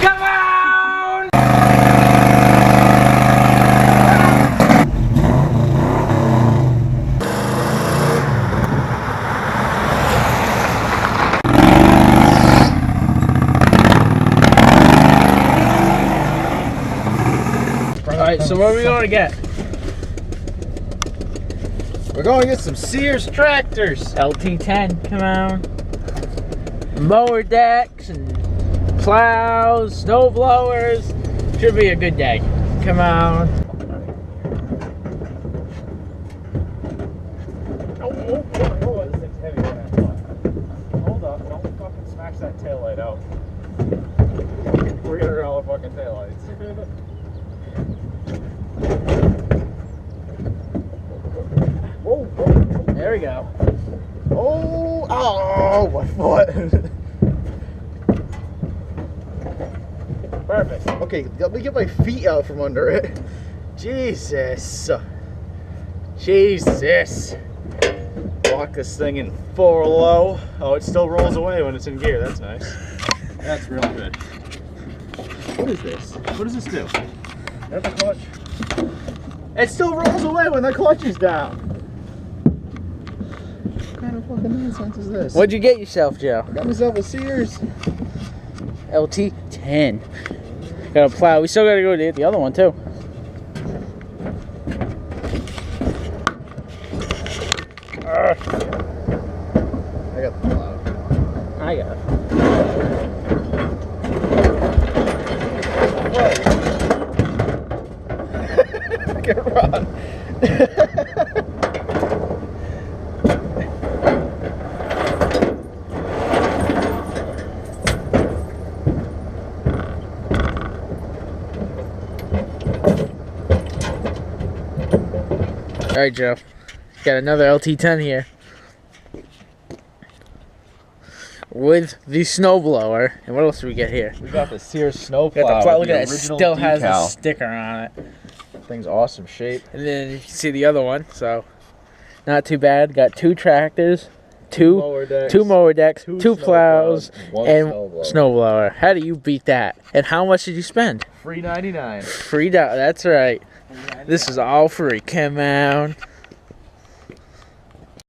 Come on! Alright, so what are we going to get? We're going to get some Sears tractors. LT10, come on. Mower decks and plows, snow blowers. Should be a good day. Come on. Oh, this thing's heavy. Hold up, don't fucking smash that taillight out. $300 fucking taillights. There we go. Oh, my foot. Perfect. Okay, let me get my feet out from under it. Jesus. Jesus. Lock this thing in 4 low. Oh, it still rolls away when it's in gear. That's nice. That's real good. What is this? What does this do? That's the clutch. It still rolls away when the clutch is down. What kind of fucking nonsense is this? What'd you get yourself, Joe? Got myself a Sears. LT10. Got a plow. We still gotta go get the other one too. I got the plow. I got it. I can run. All right, Joe. Got another LT10 here with the snowblower. And what else do we get here? We got the Sears snowplow. Got the plow. Look with at the that. It original still has decal. a sticker on it. Thing's awesome shape. And then you can see the other one. So not too bad. Got 2 tractors, two mower decks, 2 plows, and snowblower. How do you beat that? And how much did you spend? $3.99. $3. That's right. This is all free. Come on.